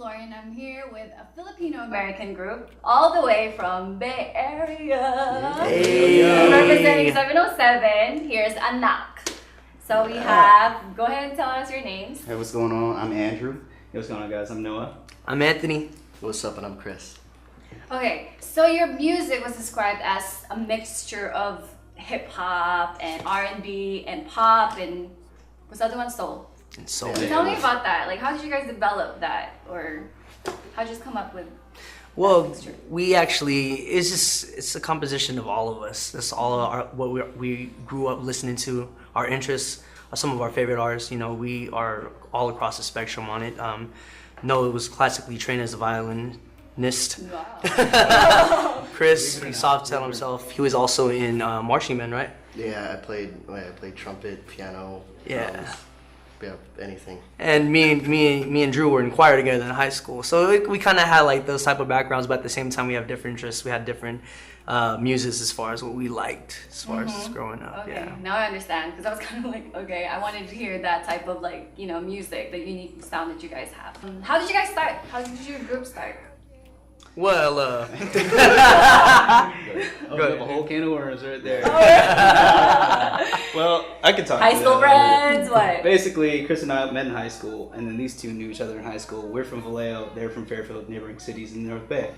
Loren. I'm here with a Filipino-American group all the way from Bay Area. Hey. Representing 707, here's Anak. So we have, go ahead and tell us your names. Hey, what's going on? I'm Andrew. Hey, what's going on, guys? I'm Noah. I'm Anthony. What's up? And I'm Chris. Okay, so your music was described as a mixture of hip-hop and R&B and pop and what's the other one? Soul. And soul. Tell me about that. Like, how did you guys develop that, or how did you just come up with? Well, we actually it's a composition of all of us. That's all what we grew up listening to. Our interests, some of our favorite artists. You know, we are all across the spectrum on it. Noah was classically trained as a violinist. Wow. Chris, he soft tell himself. He was also in marching band, right? Yeah, I played trumpet, piano, drums, yeah, anything. And me and Drew were in choir together in high school, so we kind of had like those type of backgrounds, but at the same time we have different interests. We had different muses as far as what we liked as far as growing up. Okay, Yeah. now I understand, because I was kind of like, okay, I wanted to hear that type of like, you know, music, the unique sound that you guys have. How did you guys start? How did your group start? Well, Open up a whole can of worms right there. Well, I can talk. High school friends, what? Basically, Chris and I met in high school, and then these two knew each other in high school. We're from Vallejo, they're from Fairfield, neighboring cities in the North Bay.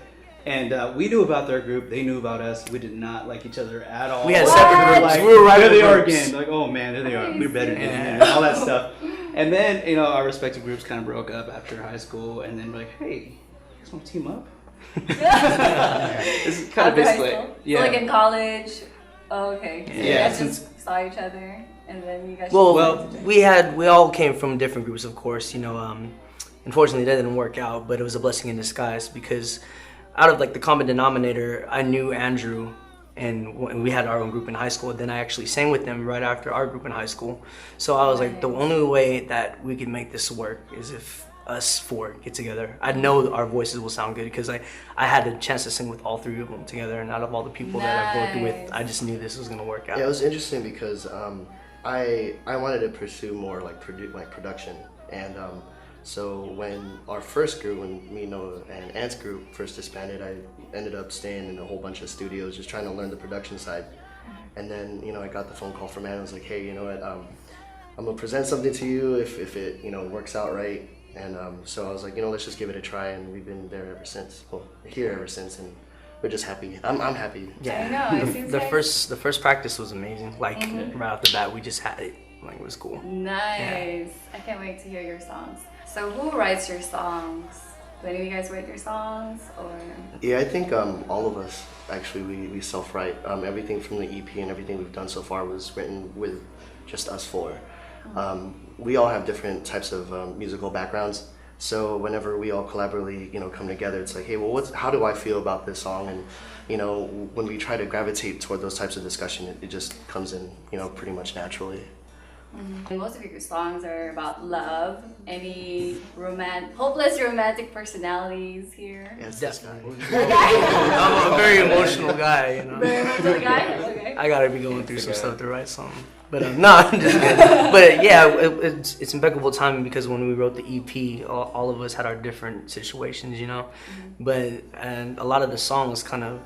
And we knew about their group, they knew about us. We did not like each other at all. we had separate groups. Like, We were right there they are groups. again. Like, oh man, there they are. We're better than Yeah. them, and all that stuff. And then, you know, our respective groups kind of broke up after high school, and then we're like, hey, you guys want to team up? It's kind of basically, So like in college. Oh, okay. So Yeah, you guys since- just saw each other, and then you guys. well, we all came from different groups, of course. You know, unfortunately that didn't work out, but it was a blessing in disguise because out of like the common denominator, I knew Andrew, and we had our own group in high school. Then I actually sang with them right after our group in high school. So I was like, the only way that we could make this work is if us four get together. I know our voices will sound good because I had a chance to sing with all three of them together, and out of all the people that I've worked with, I just knew this was gonna work out. Yeah, it was interesting because I wanted to pursue more like production, and so when our first group, when me, Noah, and Ant's group first disbanded, I ended up staying in a whole bunch of studios just trying to learn the production side. And then, you know, I got the phone call from Ant. I was like, hey, you know what, I'm gonna present something to you if it, you know, works out right. And so I was like, you know, let's just give it a try, and we've been there ever since. Well, here ever since, and we're just happy. I'm happy. I know. It seems The like... first practice was amazing. Like right off the bat, we just had it. Like it was cool. Nice. I can't wait to hear your songs. So who writes your songs? Do any of you guys write your songs, or? Yeah, I think all of us actually we self-write. Everything from the EP and everything we've done so far was written with just us four. We all have different types of musical backgrounds, so whenever we all collaboratively, you know, come together, it's like, hey, well, how do I feel about this song? And you know, when we try to gravitate toward those types of discussion, it just comes in, you know, pretty much naturally. And most of your songs are about love. Any hopeless romantic personalities here? Yes, this guy. I'm a very emotional guy, you know. Very emotional guy? Okay. I gotta be going through some stuff to write something. But no, I'm just kidding. But yeah, it's impeccable timing because when we wrote the EP, all of us had our different situations, you know. And a lot of the songs kind of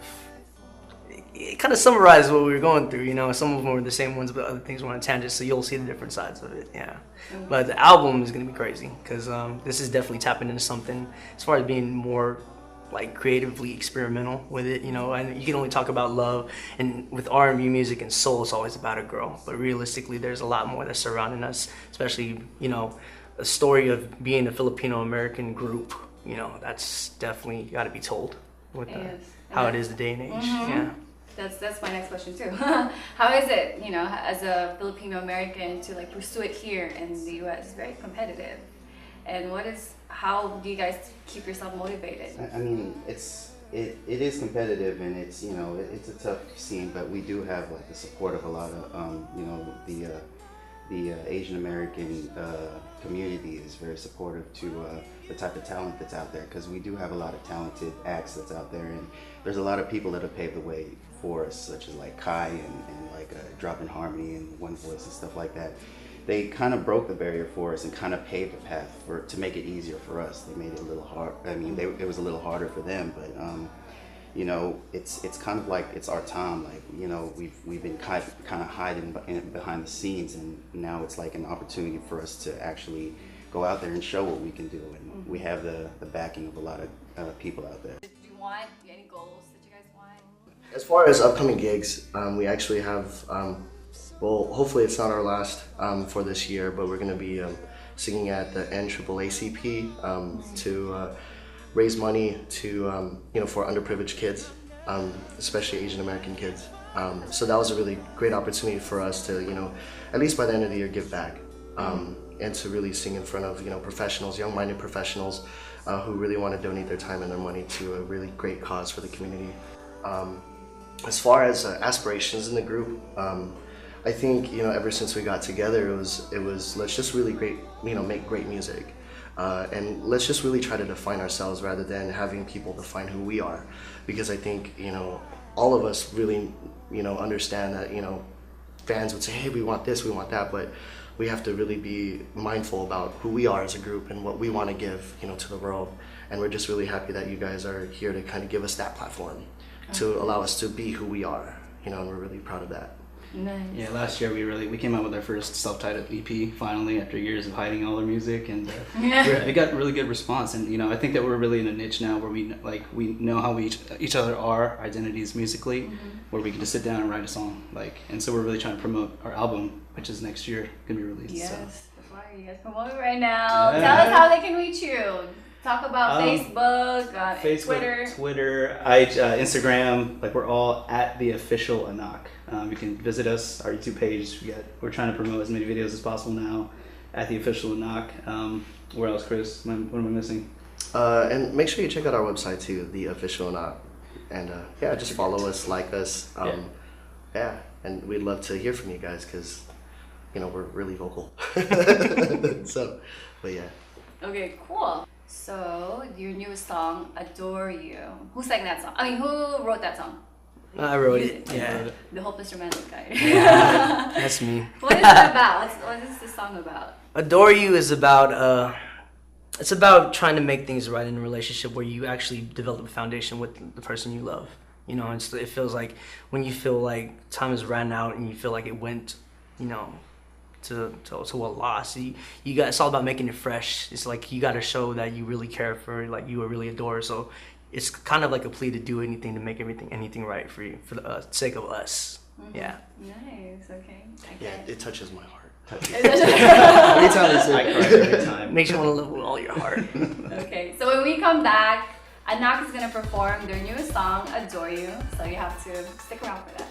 summarized what we were going through, you know. Some of them were the same ones, but other things were on tangents, so you'll see the different sides of it, yeah. But the album is gonna be crazy because this is definitely tapping into something as far as being more like creatively experimental with it, you know. And you can only talk about love, and with R&B music and soul, it's always about a girl. But realistically, there's a lot more that's surrounding us, especially, you know, a story of being a Filipino-American group. You know, that's definitely got to be told with how it is the day and age. Yeah. That's my next question too. How is it, you know, as a Filipino American to like pursue it here in the U.S.? It's very competitive. And how do you guys keep yourself motivated? I mean, it is competitive, and it's, you know, it's a tough scene, but we do have like the support of a lot of you know, the Asian American community is very supportive to the type of talent that's out there, because we do have a lot of talented acts that's out there, and there's a lot of people that have paved the way for us, such as like Kai and like Dropping Harmony and One Voice and stuff like that. they kind of broke the barrier for us and kind of paved the path to make it easier for us. They made it a little hard. I mean, it was a little harder for them, but you know, it's kind of like it's our time. Like, you know, we've been kind of hiding behind the scenes, and now it's like an opportunity for us to actually go out there and show what we can do. And we have the backing of a lot of people out there. Do you want any goals that you guys want? As far as upcoming gigs, we actually have, well, hopefully it's not our last for this year, but we're going to be singing at the NAACP to raise money to, you know, for underprivileged kids, especially Asian American kids. So that was a really great opportunity for us to, you know, at least by the end of the year, give back and to really sing in front of, you know, professionals, young-minded professionals who really want to donate their time and their money to a really great cause for the community. As far as aspirations in the group, I think, you know, ever since we got together, it was let's just really make great music, and let's just really try to define ourselves rather than having people define who we are, because I think, you know, all of us really, you know, understand that, you know, fans would say, hey, we want this, we want that, but we have to really be mindful about who we are as a group and what we want to give, you know, to the world. And we're just really happy that you guys are here to kind of give us that platform to allow us to be who we are, you know, and we're really proud of that. Nice. Yeah, last year we came out with our first self-titled EP finally after years of hiding all our music, and it got really good response. And you know, I think that we're really in a niche now where we know how each other are identities musically, where we can just sit down and write a song, and so we're really trying to promote our album, which is next year gonna be released. Yes, So. that's why you guys promote it right now. Yeah. Tell us how they can reach you. Talk about Facebook, Twitter, Instagram. We're all at the official Anak. You can visit us, our YouTube page. We're trying to promote as many videos as possible now at the official Anak. Where else, Chris? What am I missing? And make sure you check out our website too, the official Anak. And yeah, just follow us, like us. Yeah, and we'd love to hear from you guys because, you know, we're really vocal. So, but yeah. Okay, cool. So, your newest song, Adore You. Who sang that song? I mean, who wrote that song? I wrote it. Yeah. The hopeless romantic guy. Yeah, that's me. What is it about? What is the song about? Adore You is about it's about trying to make things right in a relationship where you actually develop a foundation with the person you love. You know, it feels like when you feel like time has ran out and you feel like it went, you know, to a loss. It's all about making it fresh. It's like you got to show that you really care for, like you really adore. So it's kind of like a plea to do anything to make anything right for you, for the sake of us. Yeah. Nice. Okay. Yeah, it touches my heart. Every time I cry every time. Makes you want to live with all your heart. Okay. So when we come back, Anak is gonna perform their newest song, Adore You. So you have to stick around for that.